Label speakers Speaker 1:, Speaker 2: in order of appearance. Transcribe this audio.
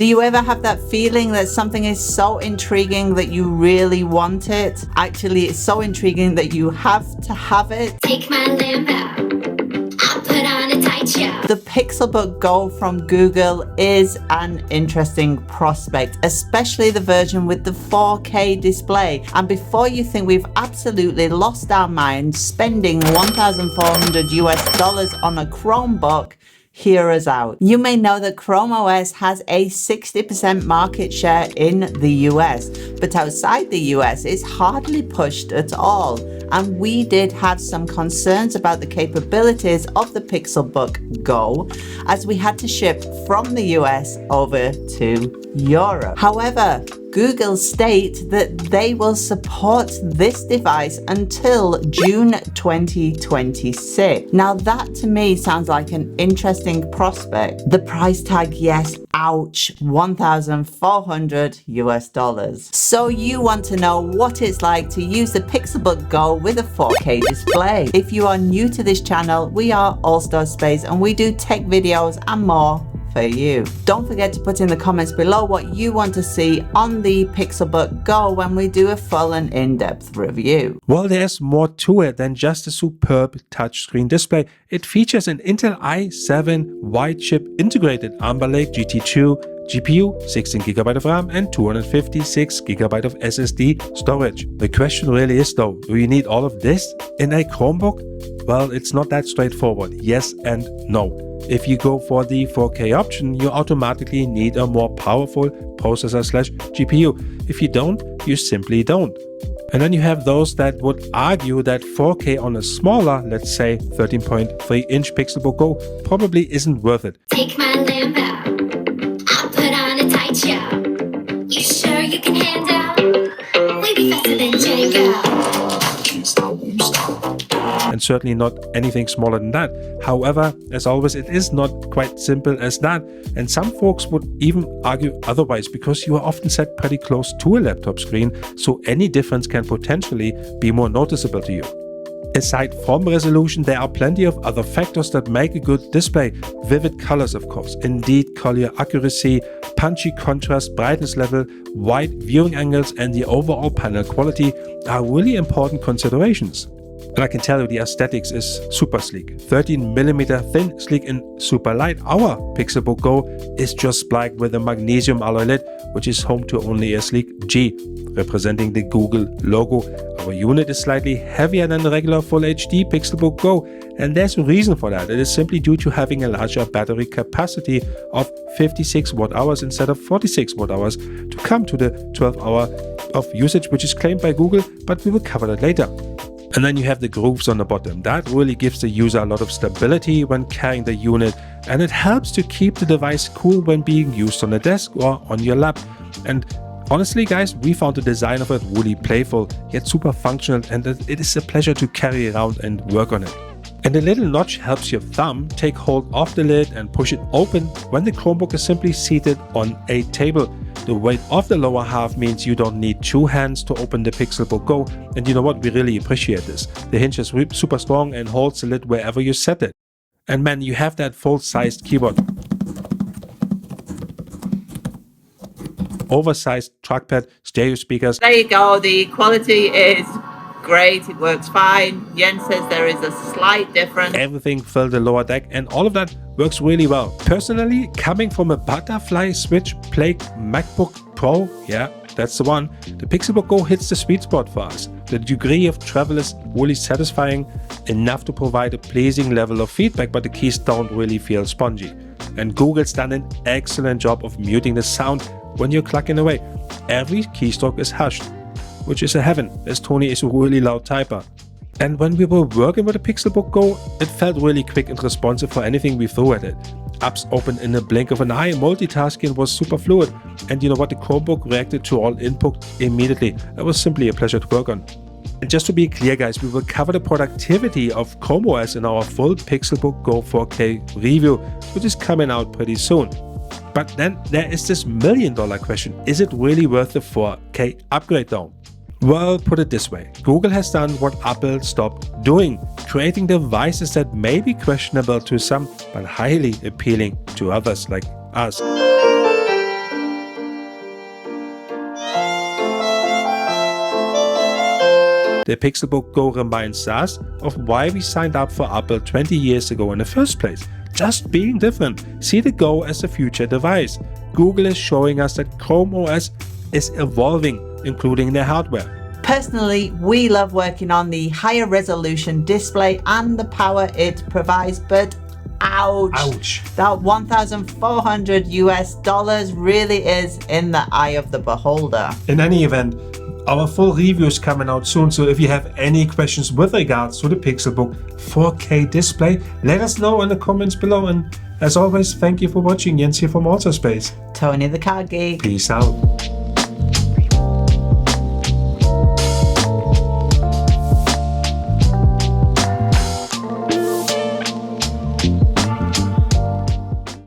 Speaker 1: Do you ever have that feeling that something is so intriguing that you really want it? Actually, it's so intriguing that you have to have it.
Speaker 2: Take my lamp out. I'll put on a tight show.
Speaker 1: The Pixelbook Go from Google is an interesting prospect, especially the version with the 4K display. And before you think we've absolutely lost our minds spending $1,400 on a Chromebook, hear us out. You may know that Chrome OS has a 60% market share in the US, but outside the US it's hardly pushed at all. And we did have some concerns about the capabilities of the Pixelbook Go as we had to ship from the US over to Europe. However, Google state that they will support this device until June 2026. Now that to me sounds like an interesting prospect. The price tag, yes, ouch, $1,400. So you want to know what it's like to use the Pixelbook Go with a 4K display. If you are new to this channel, we are All-Star Space and we do tech videos and more for you. Don't forget to put in the comments below what you want to see on the Pixelbook Go when we do a full and in-depth review.
Speaker 3: Well, there's more to it than just a superb touchscreen display. It features an Intel i7 wide chip integrated Amber Lake GT2 GPU, 16GB of RAM and 256GB of SSD storage. The question really is though, do you need all of this in a Chromebook? Well, it's not that straightforward. Yes and no. If you go for the 4K option, you automatically need a more powerful processor/GPU. If you don't, you simply don't. And then you have those that would argue that 4K on a smaller, let's say 13.3-inch Pixelbook Go probably isn't worth it.
Speaker 2: Take my lamp out. I'll put on a tight show. You sure you can handle? We be faster than Django.
Speaker 3: And certainly not anything smaller than that. However, as always, it is not quite simple as that, and some folks would even argue otherwise because you are often set pretty close to a laptop screen, so any difference can potentially be more noticeable to you. Aside from resolution, there are plenty of other factors that make a good display. Vivid colors, of course, indeed color accuracy, punchy contrast, brightness level, wide viewing angles, and the overall panel quality are really important considerations. And I can tell you the aesthetics is super sleek. 13mm thin, sleek and super light. Our Pixelbook Go is just black with a magnesium alloy lid, which is home to only a sleek G, representing the Google logo. Our unit is slightly heavier than the regular Full HD Pixelbook Go, and there's a reason for that. It is simply due to having a larger battery capacity of 56 watt-hours instead of 46 watt-hours to come to the 12-hour of usage, which is claimed by Google, but we will cover that later. And then you have the grooves on the bottom. That really gives the user a lot of stability when carrying the unit, and it helps to keep the device cool when being used on a desk or on your lap. And honestly guys, we found the design of it really playful, yet super functional, and it is a pleasure to carry around and work on it. And the little notch helps your thumb take hold of the lid and push it open when the Chromebook is simply seated on a table. The weight of the lower half means you don't need two hands to open the Pixelbook Go, and you know what, we really appreciate this. The hinge is super strong and holds the lid wherever you set it. And man, you have that full-sized keyboard, oversized trackpad, stereo speakers.
Speaker 1: There you go, the quality is great, it works fine. Jens says there is a slight difference.
Speaker 3: Everything filled the lower deck, and all of that works really well. Personally, coming from a butterfly switch plate MacBook Pro, yeah, that's the one, the Pixelbook Go hits the sweet spot for us. The degree of travel is really satisfying, enough to provide a pleasing level of feedback, but the keys don't really feel spongy. And Google's done an excellent job of muting the sound when you're clucking away. Every keystroke is hushed, which is a heaven, as Tony is a really loud typer. And when we were working with the Pixelbook Go, it felt really quick and responsive for anything we threw at it. Apps opened in a blink of an eye, multitasking was super fluid, and you know what, the Chromebook reacted to all input immediately. It was simply a pleasure to work on. And just to be clear guys, we will cover the productivity of Chrome OS in our full Pixelbook Go 4K review, which is coming out pretty soon. But then there is this million-dollar question, is it really worth the 4K upgrade though? Well, put it this way, Google has done what Apple stopped doing, creating devices that may be questionable to some, but highly appealing to others like us. The Pixelbook Go reminds us of why we signed up for Apple 20 years ago in the first place. Just being different. See the Go as a future device. Google is showing us that Chrome OS is evolving, including their hardware.
Speaker 1: Personally, we love working on the higher resolution display and the power it provides, but ouch. That $1,400 US really is in the eye of the beholder.
Speaker 3: In any event, our full review is coming out soon, so if you have any questions with regards to the Pixelbook 4K display, let us know in the comments below. And as always, thank you for watching. Jens here from Autospace.
Speaker 1: Tony the Car Geek.
Speaker 3: Peace out.